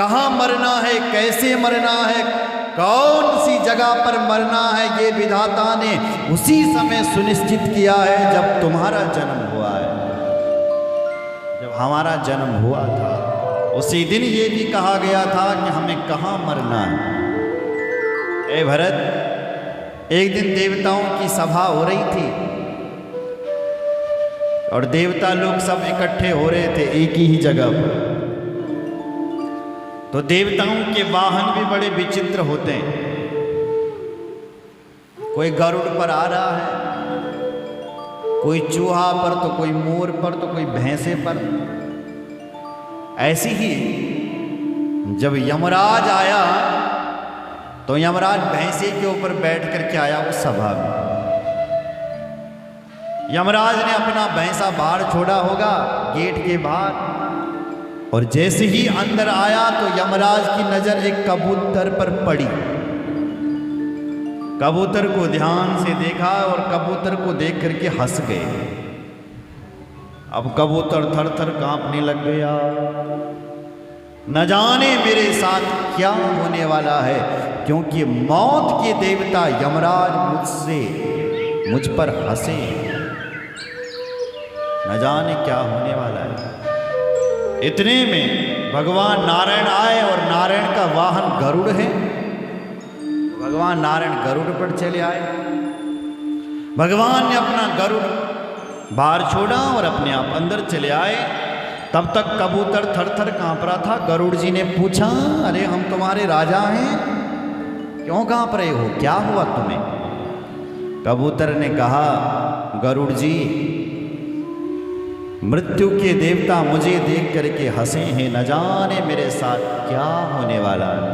कहाँ मरना है, कैसे मरना है, कौन सी जगह पर मरना है, ये विधाता ने उसी समय सुनिश्चित किया है जब तुम्हारा जन्म हुआ है। जब हमारा जन्म हुआ था उसी दिन ये भी कहा गया था कि हमें कहाँ मरना है। ए भरत, एक दिन देवताओं की सभा हो रही थी और देवता लोग सब इकट्ठे हो रहे थे एक ही जगह पर। तो देवताओं के वाहन भी बड़े विचित्र होते हैं। कोई गरुड़ पर आ रहा है, कोई चूहा पर, तो कोई मोर पर, तो कोई भैंसे पर। ऐसी ही जब यमराज आया तो यमराज भैंसे के ऊपर बैठ करके आया उस सभा में। यमराज ने अपना भैंसा बाहर छोड़ा होगा गेट के बाहर, और जैसे ही अंदर आया तो यमराज की नजर एक कबूतर पर पड़ी। कबूतर को ध्यान से देखा और कबूतर को देख करके हंस गए। अब कबूतर थर थर कांपने लग गया, न जाने मेरे साथ क्या होने वाला है, क्योंकि मौत के देवता यमराज मुझ पर हंसे। न जाने क्या होने वाला है। इतने में भगवान नारायण आए और नारायण का वाहन गरुड़ है। भगवान नारायण गरुड़ पर चले आए। भगवान ने अपना गरुड़ बाहर छोड़ा और अपने आप अंदर चले आए। तब तक कबूतर थर थर कांप रहा था। गरुड़ जी ने पूछा, अरे हम तुम्हारे राजा हैं, क्यों कांप रहे हो, क्या हुआ तुम्हें? कबूतर ने कहा, गरुड़ जी, मृत्यु के देवता मुझे देख करके हंसे हैं, न जाने मेरे साथ क्या होने वाला है।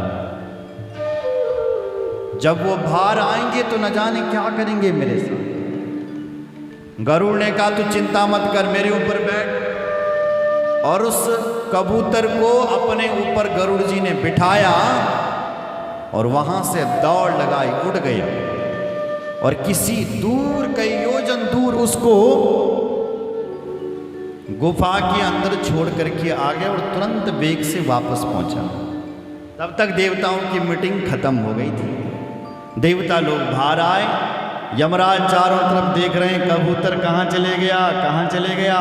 जब वो बाहर आएंगे तो न जाने क्या करेंगे मेरे साथ। गरुड़ ने कहा, तू चिंता मत कर, मेरे ऊपर बैठ। और उस कबूतर को अपने ऊपर गरुड़ जी ने बिठाया और वहां से दौड़ लगाई, उड़ गया और किसी दूर, कई योजन दूर उसको गुफा के अंदर छोड़ करके आ गया और तुरंत वेग से वापस पहुंचा। तब तक देवताओं की मीटिंग खत्म हो गई थी। देवता लोग बाहर आए। यमराज चारों तरफ देख रहे हैं, कबूतर कहाँ चले गया, कहाँ चले गया।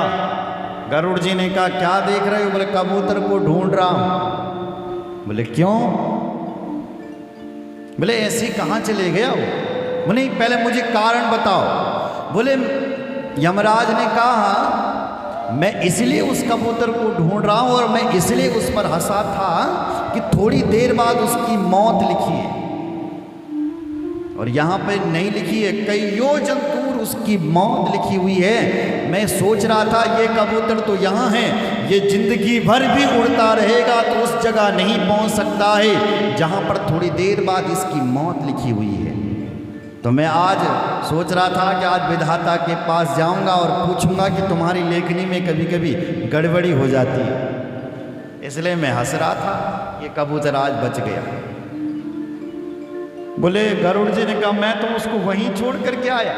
गरुड़ जी ने कहा, क्या देख रहे हो? बोले, कबूतर को ढूंढ रहा हूं। बोले, क्यों? बोले, ऐसे कहाँ चले गया वो? बोले, पहले मुझे कारण बताओ। बोले, यमराज ने कहा, मैं इसलिए उस कबूतर को ढूंढ रहा हूं और मैं इसलिए उस पर हंसा था कि थोड़ी देर बाद उसकी मौत लिखी है, और यहां पे नहीं लिखी है, कई योजन दूर उसकी मौत लिखी हुई है। मैं सोच रहा था ये कबूतर तो यहाँ है, ये जिंदगी भर भी उड़ता रहेगा तो उस जगह नहीं पहुंच सकता है जहां पर थोड़ी देर बाद इसकी मौत लिखी हुई है। तो मैं आज सोच रहा था कि आज विधाता के पास जाऊंगा और पूछूंगा कि तुम्हारी लेखनी में कभी कभी गड़बड़ी हो जाती है, इसलिए मैं हंस रहा था। ये कबूतर आज बच गया। बोले, गरुड़ जी ने कहा, मैं तो उसको वहीं छोड़ करके आया,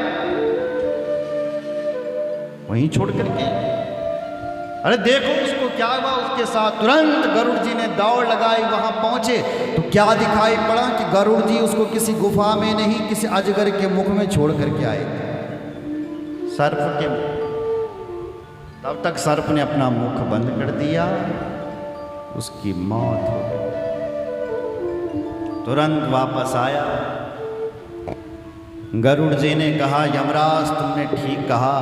वहीं छोड़ करके। अरे देखो उसको क्या हुआ उसके साथ। तुरंत गरुड़ जी ने दौड़ लगाई, वहां पहुंचे तो क्या दिखाई पड़ा कि गरुड़ जी उसको किसी गुफा में नहीं, किसी अजगर के मुख में छोड़ करके आए थे, सर्प के मुख। तब तक सर्प ने अपना मुख बंद कर दिया, उसकी मौत हो गई। तुरंत वापस आया। गरुड़ जी ने कहा, यमराज तुमने ठीक कहा,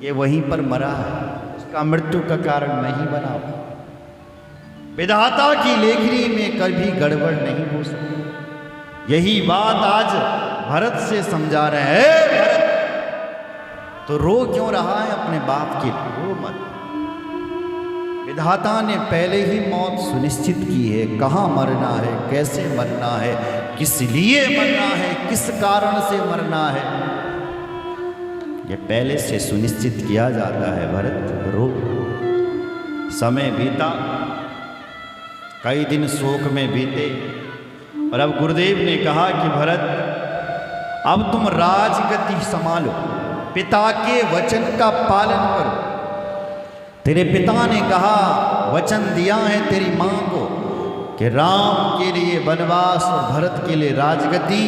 ये वहीं पर मरा है, उसका मृत्यु का कारण मैं ही बना। विधाता की लेखनी में कभी गड़बड़ नहीं हो सकती। यही बात आज भरत से समझा रहे हैं। भरत तो रो क्यों रहा है अपने बाप के लिए? रो मत। विधाता ने पहले ही मौत सुनिश्चित की है। कहाँ मरना है, कैसे मरना है, किस लिए मरना है, किस कारण से मरना है, ये पहले से सुनिश्चित किया जाता है। भरत रो। समय बीता, कई दिन शोक में बीते, और अब गुरुदेव ने कहा कि भरत अब तुम राजगद्दी संभालो, पिता के वचन का पालन करो। तेरे पिता ने कहा वचन दिया है तेरी माँ को कि राम के लिए वनवास और भरत के लिए राजगद्दी,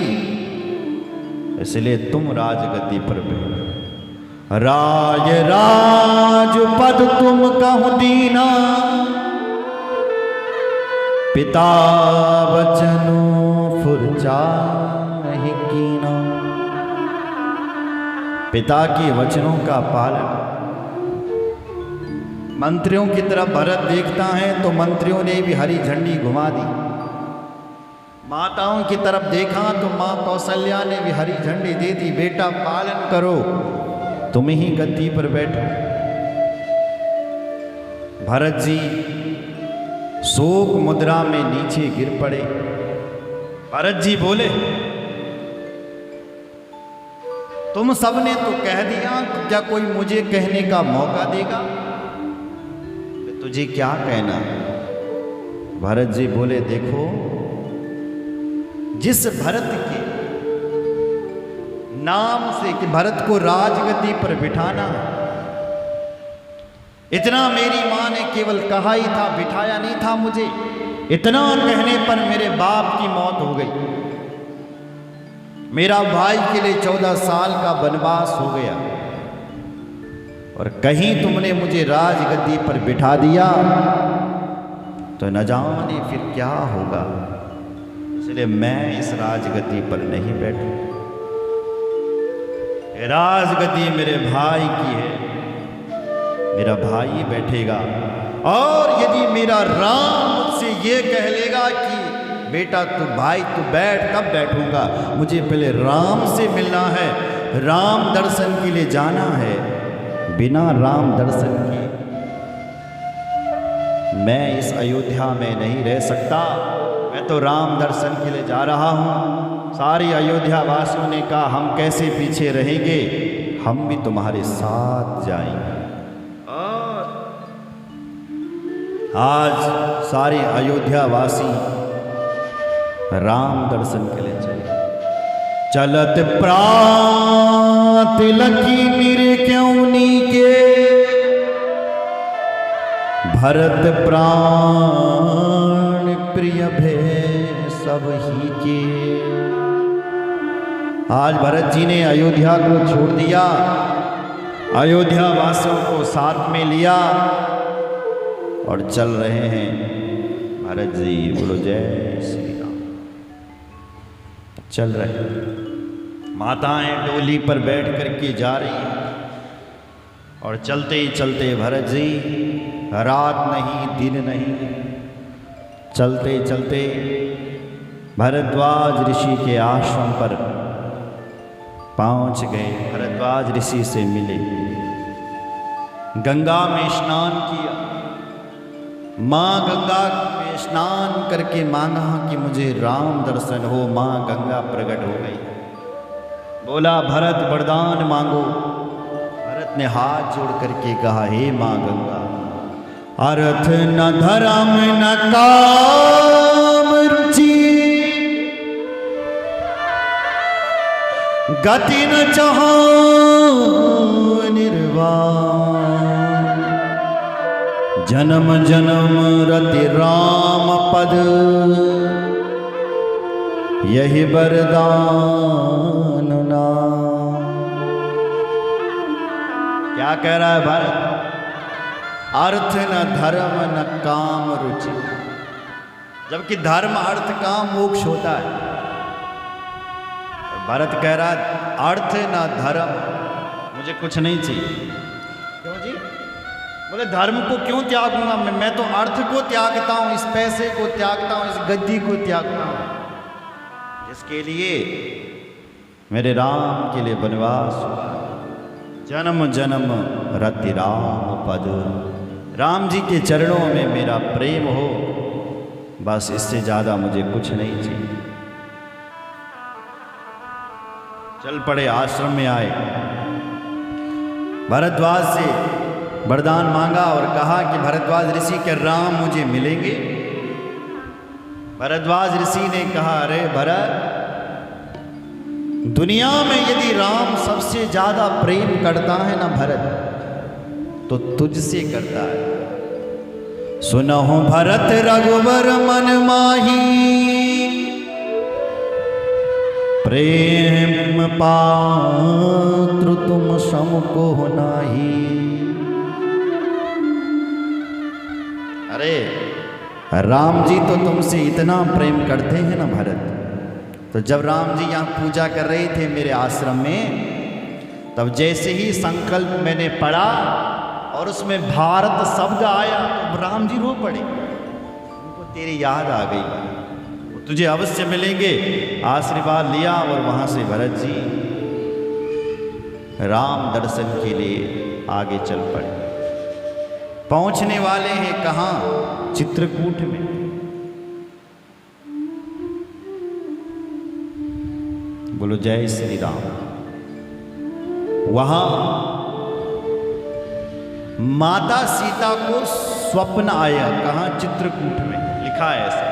इसलिए तुम राजगद्दी पर बैठो। राज राजपद तुम कहु दीना, पिता वचनो फुरचा नहीं कीना। पिता के वचनों का पालन। मंत्रियों की तरफ भरत देखता है तो मंत्रियों ने भी हरी झंडी घुमा दी। माताओं की तरफ देखा तो माँ कौशल्या ने भी हरी झंडी दे दी, बेटा पालन करो, तुम ही गद्दी पर बैठो। भरत जी शोक मुद्रा में नीचे गिर पड़े। भरत जी बोले, तुम सबने तो कह दिया, क्या कोई मुझे कहने का मौका देगा? तुझे क्या कहना? भरत जी बोले, देखो, जिस भरत के नाम से कि भरत को राजगद्दी पर बिठाना, इतना मेरी मां ने केवल कहा ही था, बिठाया नहीं था मुझे। इतना कहने पर मेरे बाप की मौत हो गई, मेरा भाई के लिए 14 साल का वनवास हो गया, और कहीं तुमने मुझे राजगद्दी पर बिठा दिया तो न जाने फिर क्या होगा। इसलिए मैं इस राजगद्दी पर नहीं बैठूं। राजगद्दी मेरे भाई की है, मेरा भाई बैठेगा। और यदि मेरा राम मुझसे ये कह लेगा कि बेटा तू भाई तू बैठ, तब बैठूंगा। मुझे पहले राम से मिलना है, राम दर्शन के लिए जाना है। बिना राम दर्शन के मैं इस अयोध्या में नहीं रह सकता। मैं तो राम दर्शन के लिए जा रहा हूँ। सारी अयोध्या वासियों ने कहा, हम कैसे पीछे रहेंगे, हम भी तुम्हारे साथ जाएंगे। और आज सारे अयोध्या वासी राम दर्शन के लिए चले। चलत प्रात लकी मेरे क्यों नीके, भरत प्राण प्रिय भय सब ही के। आज भरत जी ने अयोध्या को छोड़ दिया, अयोध्या वासियों को साथ में लिया और चल रहे हैं। भरत जी बोलो जय श्री राम। चल रहे, माताएं डोली पर बैठ करके जा रही हैं, और चलते ही चलते भरत जी, रात नहीं दिन नहीं, चलते चलते भरद्वाज ऋषि के आश्रम पर पहुंच गए। भरद्वाज ऋषि से मिले, गंगा में स्नान किया। माँ गंगा में स्नान करके मांगा कि मुझे राम दर्शन हो। माँ गंगा प्रकट हो गई, बोला भरत वरदान मांगो। भरत ने हाथ जोड़ करके कहा, हे माँ गंगा, अर्थ न धर्म न काम रुचि, गति न चाहो निर्वाण, जन्म जन्म रति राम पद, यही वरदान नाम। क्या कह रहा है भरत? अर्थ न धर्म न काम रुचि, जबकि धर्म अर्थ काम मोक्ष होता है। भरत कह रहा है अर्थ न धर्म, मुझे कुछ नहीं चाहिए। क्यों जी? बोले धर्म को क्यों त्यागूंगा मैं तो अर्थ को त्यागता हूं, इस पैसे को त्यागता हूं, इस गद्दी को त्यागता हूं, जिसके लिए मेरे राम के लिए वनवास हुआ। जन्म जन्म रति राम पद, राम जी के चरणों में मेरा प्रेम हो, बस इससे ज्यादा मुझे कुछ नहीं चाहिए। चल पड़े, आश्रम में आए। भरद्वाज से वरदान मांगा और कहा कि भरद्वाज ऋषि के राम मुझे मिलेंगे। भरद्वाज ऋषि ने कहा, अरे भरत, दुनिया में यदि राम सबसे ज्यादा प्रेम करता है ना भरत, तो तुझसे करता है। सुनहु भरत रघुवर मन माही, प्रेम पात्र तुम सम को नाही। अरे राम जी तो तुमसे इतना प्रेम करते हैं ना भरत। तो जब राम जी यहाँ पूजा कर रहे थे मेरे आश्रम में, तब जैसे ही संकल्प मैंने पढ़ा और उसमें भारत शब्द आया तो राम जी रो पड़े। उनको तेरी याद आ गई, तुझे अवश्य मिलेंगे। आशीर्वाद लिया और वहाँ से भरत जी राम दर्शन के लिए आगे चल पड़े। पहुँचने वाले हैं कहाँ? चित्रकूट में। बोलो जय श्री राम। वहां माता सीता को स्वप्न आया। कहाँ? चित्रकूट में। लिखा है ऐसा।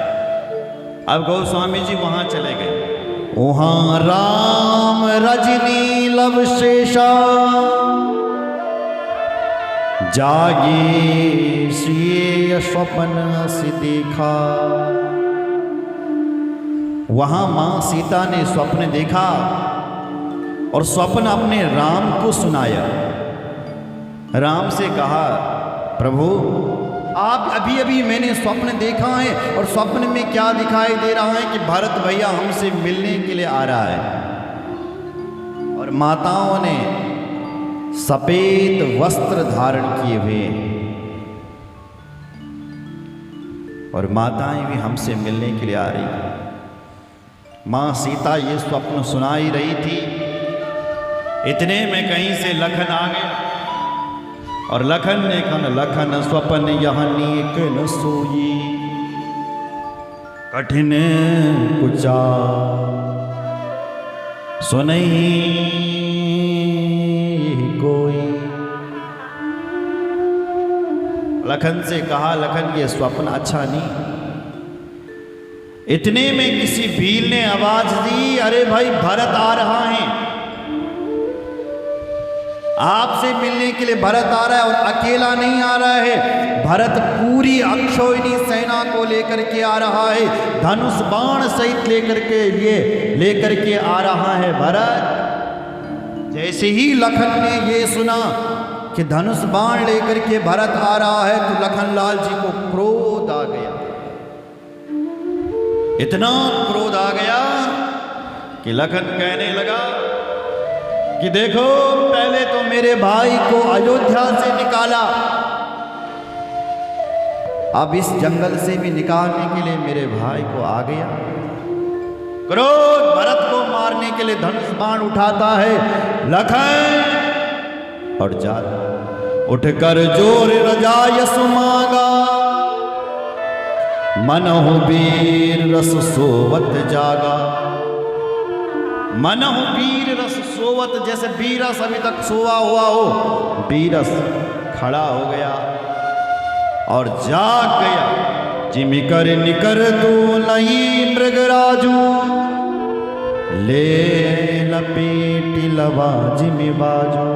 अब गोस्वामी जी वहां चले गए। वहां राम रजनी लव शेषा, जागे श्री स्वप्न से देखा। वहां मां सीता ने स्वप्न देखा और स्वप्न अपने राम को सुनाया। राम से कहा, प्रभु आप अभी अभी मैंने स्वप्न देखा है और स्वप्न में क्या दिखाई दे रहा है कि भरत भैया हमसे मिलने के लिए आ रहा है और माताओं ने सफेद वस्त्र धारण किए हुए और माताएं भी हमसे मिलने के लिए आ रही हैं। माँ सीता ये स्वप्न सुनाई रही थी। इतने में कहीं से लखन आ गया और लखन ने कहा, लखन स्वप्न यहाँ नीक न सोई, कठिन कुचा सुनई कोई। लखन से कहा, लखन ये स्वप्न अच्छा नहीं। इतने में किसी भील ने आवाज दी, अरे भाई भरत आ रहा है, आपसे मिलने के लिए भरत आ रहा है। और अकेला नहीं आ रहा है, भरत पूरी अक्षौहिणी सेना को लेकर के आ रहा है, धनुष बाण सहित लेकर के आ रहा है भरत। जैसे ही लखन ने ये सुना कि धनुष बाण लेकर के भरत आ रहा है तो लखन लाल जी को क्रोध आ गया। इतना क्रोध आ गया कि लखन कहने लगा कि देखो, पहले तो मेरे भाई को अयोध्या से निकाला, अब इस जंगल से भी निकालने के लिए मेरे भाई को आ गया। क्रोध भरत को मारने के लिए धनुष बाण उठाता है लखन और जाता। उठकर जोर रजायस मांगा, मनहु वीर रस सोवत जागा। मनहु वीर रस सोवत, जैसे बीरस अभी तक सोवा हुआ हो, बीरस खड़ा हो गया और जाग गया। जिमिकर निकर तू नहीं मृगराजू, ले लपेटी लवा जिमि बाजू।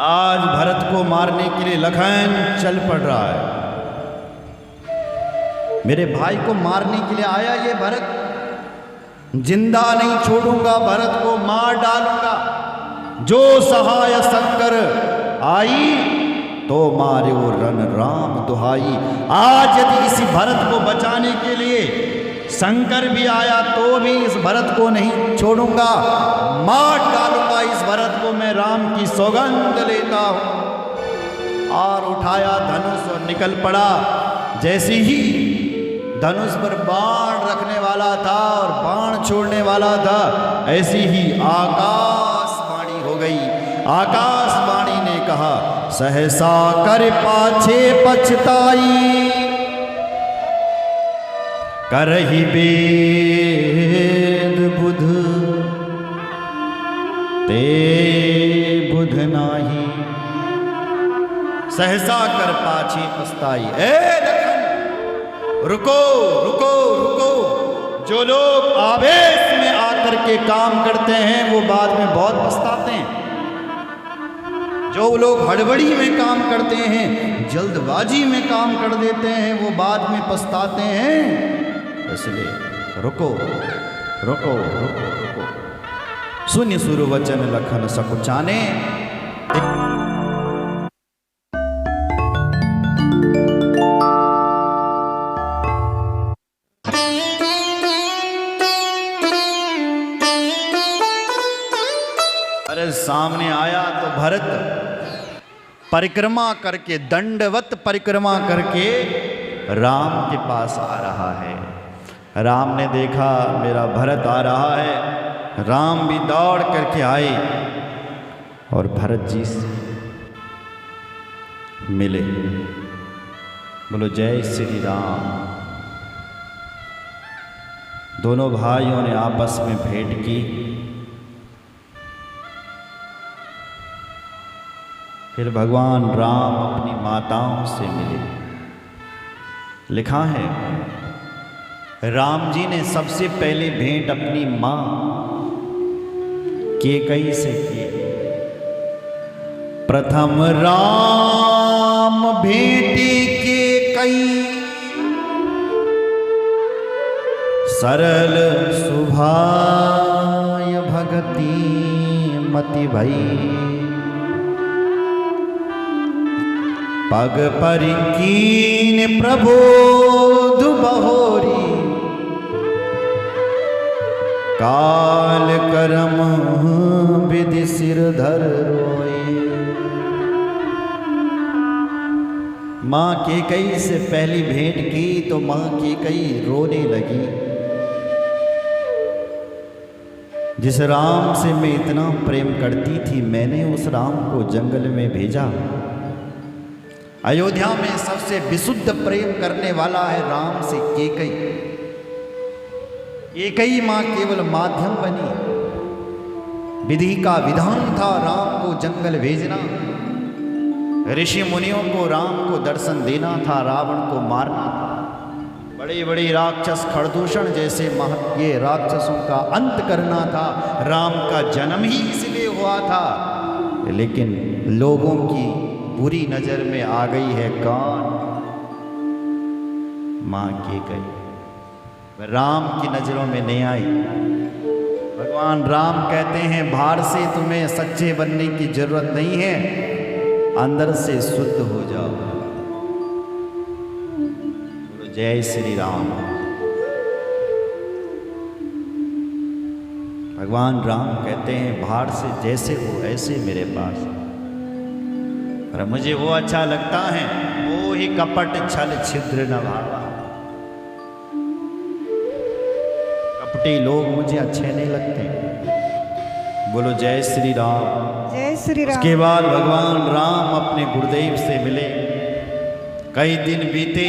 आज भरत को मारने के लिए लखन चल पड़ रहा है। मेरे भाई को मारने के लिए आया ये भरत, जिंदा नहीं छोड़ूंगा, भरत को मार डालूंगा। जो सहाय शंकर आई तो मारे वो रन राम दुहाई। आज यदि इसी भरत को बचाने के लिए शंकर भी आया तो भी इस भरत को नहीं छोड़ूंगा, मार डालूंगा इस भरत को, मैं राम की सौगंध लेता हूं। और उठाया धनुष और निकल पड़ा। जैसे ही धनुष पर बाण रखने वाला था और बाण छोड़ने वाला था, ऐसी ही आकाशवाणी हो गई। आकाशवाणी ने कहा, सहसा कर पाछे पछताई, करहि वेद बुध ते बुध नाही। सहसा कर पाछे पछताई। रुको रुको रुको। जो लोग आवेश में आकर के काम करते हैं वो बाद में बहुत पछताते हैं। जो लोग हड़बड़ी में काम करते हैं, जल्दबाजी में काम कर देते हैं, वो बाद में पछताते हैं। इसलिए रुको रुको रुको रुको, सुनि सुर वचन लखन सकुचाने। अरे सामने आया तो भरत परिक्रमा करके, दंडवत परिक्रमा करके राम के पास आ रहा है। राम ने देखा मेरा भरत आ रहा है, राम भी दौड़ करके आए और भरत जी से मिले। बोलो जय श्री राम। दोनों भाइयों ने आपस में भेंट की। फिर भगवान राम अपनी माताओं से मिले। लिखा है राम जी ने सबसे पहले भेंट अपनी मां केकई से की। प्रथम राम भेंटे केकई, सरल सुभाय भगति मति भई। पग परिकीन प्रबोध बहोरी, काल करम विधि सिर धर रोए। मां केकई से पहली भेंट की तो मां केकई रोने लगी। जिस राम से मैं इतना प्रेम करती थी, मैंने उस राम को जंगल में भेजा। अयोध्या में सबसे विशुद्ध प्रेम करने वाला है राम से केकई। केकई मां केवल माध्यम बनी। विधि का विधान था राम को जंगल भेजना। ऋषि मुनियों को राम को दर्शन देना था, रावण को मारना था। बड़े बड़े राक्षस खरदूषण जैसे ये राक्षसों का अंत करना था। राम का जन्म ही इसलिए हुआ था। लेकिन लोगों की बुरी नजर में आ गई है कौन? मां केकई। राम की नजरों में नहीं आई। भगवान राम कहते हैं बाहर से तुम्हें सच्चे बनने की जरूरत नहीं है, अंदर से शुद्ध हो जाओ। बोलो जय श्री राम। भगवान राम कहते हैं बाहर से जैसे हो ऐसे मेरे पास, पर मुझे वो अच्छा लगता है, वो ही कपट छल छिद्र न भावा। कपटी लोग मुझे अच्छे नहीं लगते। बोलो जय श्री राम। जय श्री राम। उसके बाद भगवान राम अपने गुरुदेव से मिले। कई दिन बीते,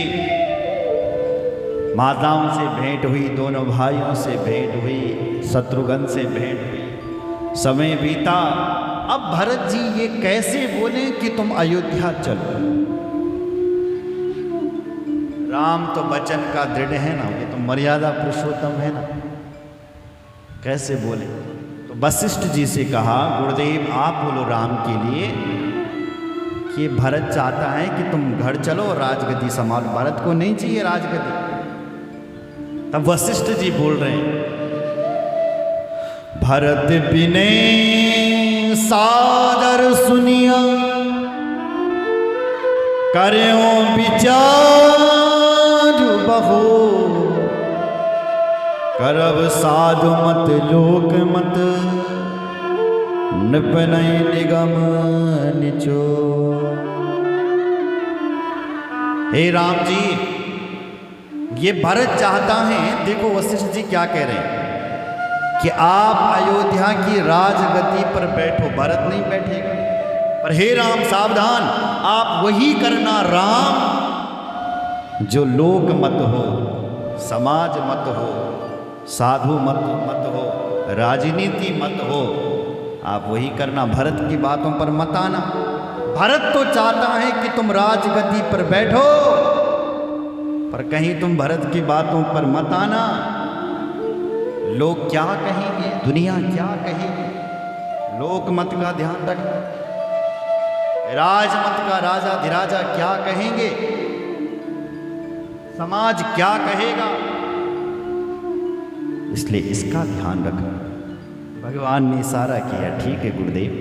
माताओं से भेंट हुई, दोनों भाइयों से भेंट हुई, शत्रुघ्न से भेंट हुई, समय बीता। अब भरत जी ये कैसे बोले कि तुम अयोध्या चलो? राम तो वचन का दृढ़ है ना, ये तो मर्यादा पुरुषोत्तम है ना, कैसे बोले? तो वशिष्ठ जी से कहा गुरुदेव आप बोलो राम के लिए कि भरत चाहता है कि तुम घर चलो और राजगद्दी संभालो, भरत को नहीं चाहिए राजगद्दी। तब वशिष्ठ जी बोल रहे हैं भरत बिने सादर सुनिया, करो विचार बहो। करब साधु मत लोक मत, निपनय निगम निचो। हे राम जी, ये भरत चाहता है, देखो वशिष्ठ जी क्या कह रहे हैं कि आप अयोध्या की राजगद्दी पर बैठो, भरत नहीं बैठेगा। पर हे राम सावधान, आप वही करना राम जो लोक मत हो, समाज मत हो, साधु मत हो, राजनीति मत हो। आप वही करना, भरत की बातों पर मत आना। भरत तो चाहता है कि तुम राजगद्दी पर बैठो, पर कहीं तुम भरत की बातों पर मत आना। लोग क्या कहेंगे, दुनिया क्या कहेगी, लोक मत का ध्यान रखना। राजमत का राजा धीराजा क्या कहेंगे, समाज क्या कहेगा, इसलिए इसका ध्यान रखना। भगवान ने इशारा किया, ठीक है गुरुदेव।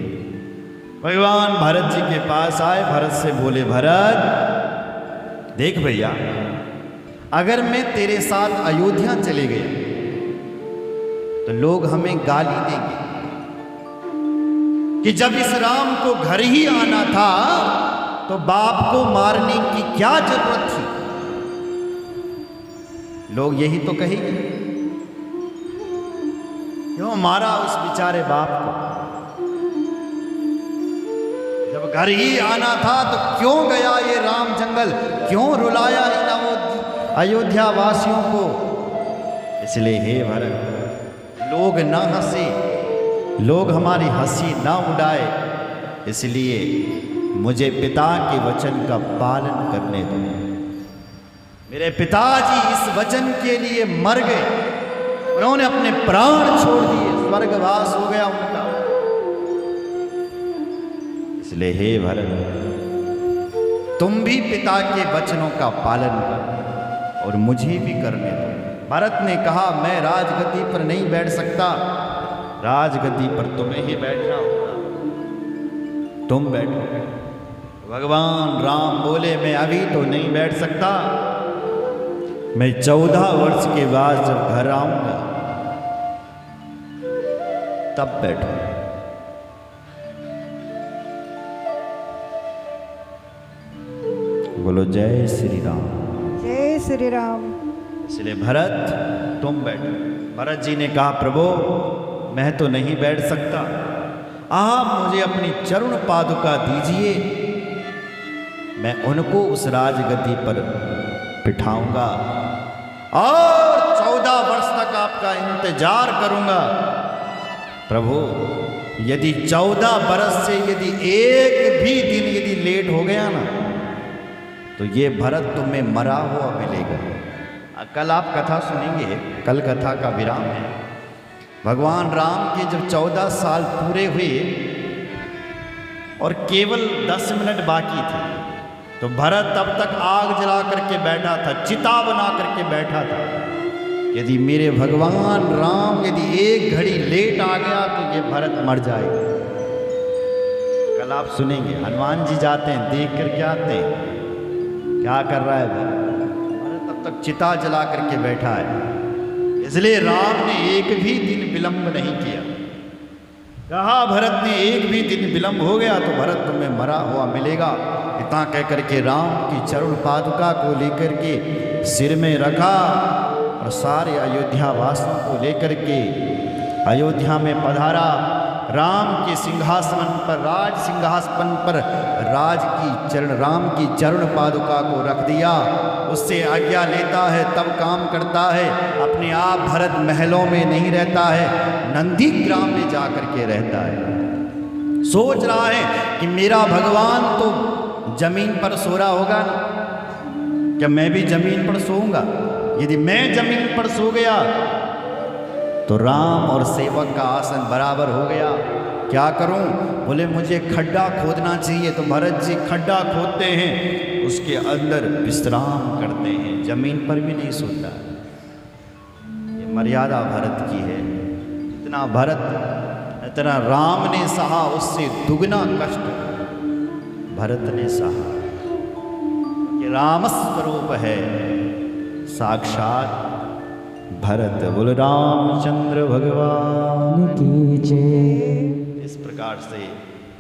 भगवान भरत जी के पास आए, भरत से बोले, भरत देख भैया, अगर मैं तेरे साथ अयोध्या चले गए तो लोग हमें गाली देंगे कि जब इस राम को घर ही आना था तो बाप को मारने की क्या जरूरत थी। लोग यही तो कहेंगे, क्यों मारा उस बेचारे बाप को, जब घर ही आना था तो क्यों गया ये राम जंगल, क्यों रुलाया इन अयोध्या वासियों को। इसलिए हे भरत, लोग ना हंसे, लोग हमारी हंसी ना उड़ाए, इसलिए मुझे पिता के वचन का पालन करने दो। मेरे पिताजी इस वचन के लिए मर गए, उन्होंने अपने प्राण छोड़ दिए, स्वर्गवास हो गया उनका। इसलिए हे भरत, तुम भी पिता के वचनों का पालन करो और मुझे भी करने दो। भरत ने कहा, मैं राजगद्दी पर नहीं बैठ सकता, राजगद्दी पर तुम्हें ही बैठना होगा, तुम बैठो। भगवान राम बोले, मैं अभी तो नहीं बैठ सकता, मैं 14 वर्ष के बाद जब घर आऊंगा तब बैठो। बोलो जय श्री राम। जय श्री राम। इसलिए भरत तुम बैठो। भरत जी ने कहा, प्रभु मैं तो नहीं बैठ सकता, आप मुझे अपनी चरण पादुका दीजिए, मैं उनको उस राजगद्दी पर बिठाऊंगा और 14 वर्ष तक आपका इंतजार करूंगा। प्रभु यदि 14 बरस से यदि एक भी दिन यदि लेट हो गया ना तो ये भरत तुम्हें मरा हुआ मिलेगा। कल आप कथा सुनेंगे, कल कथा का विराम है। भगवान राम के जब 14 साल पूरे हुए और केवल 10 मिनट बाकी थे तो भरत तब तक आग जला करके बैठा था, चिता बना करके बैठा था। यदि मेरे भगवान राम यदि एक घड़ी लेट आ गया तो ये भरत मर जाएगा। कल आप सुनेंगे, हनुमान जी जाते हैं, देख करके आते हैं क्या कर रहा है भरत तब तक चिता जला करके बैठा है। इसलिए राम ने एक भी दिन विलंब नहीं किया। कहा भरत ने एक भी दिन विलंब हो गया तो भरत तुम्हें मरा हुआ मिलेगा। इतना कह करके राम की चरण पादुका को लेकर के सिर में रखा और सारे अयोध्या वासियों को लेकर के अयोध्या में पधारा। राम के सिंहासन पर, राज सिंहासन पर राम की चरण पादुका को रख दिया। उससे आज्ञा लेता है तब काम करता है। अपने आप भरत महलों में नहीं रहता है, नंदी ग्राम में जा कर के रहता है। सोच रहा है कि मेरा भगवान तो जमीन पर सो रहा होगा ना, क्या मैं भी जमीन पर सोऊंगा? यदि मैं जमीन पर सो गया तो राम और सेवक का आसन बराबर हो गया। क्या करूं? बोले मुझे खड्डा खोदना चाहिए। तो भरत जी खड्डा खोदते हैं, उसके अंदर विश्राम करते हैं, जमीन पर भी नहीं सोता। ये मर्यादा भरत की है। इतना भरत, इतना राम ने सहा, उससे दुगना कष्ट भरत ने सहा। ये राम स्वरूप है साक्षात भरत। बोल रामचंद्र भगवान की जय। इस प्रकार से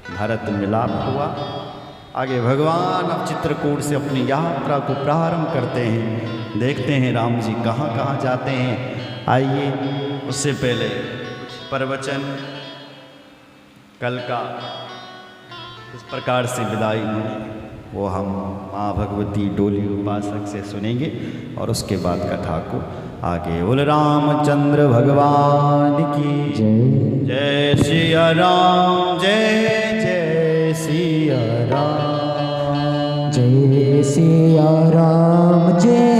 भरत मिलाप हुआ। आगे भगवान अब चित्रकूट से अपनी यात्रा को प्रारंभ करते हैं। देखते हैं राम जी कहाँ कहाँ जाते हैं। आइए, उससे पहले कुछ प्रवचन कल का इस प्रकार से विदाई होगी, वो हम माँ भगवती डोली उपासक से सुनेंगे और उसके बाद कथा को आगे। बोल रामचंद्र भगवान की जय। जय सिया राम, जय जय सिया राम, जय सिया राम, जय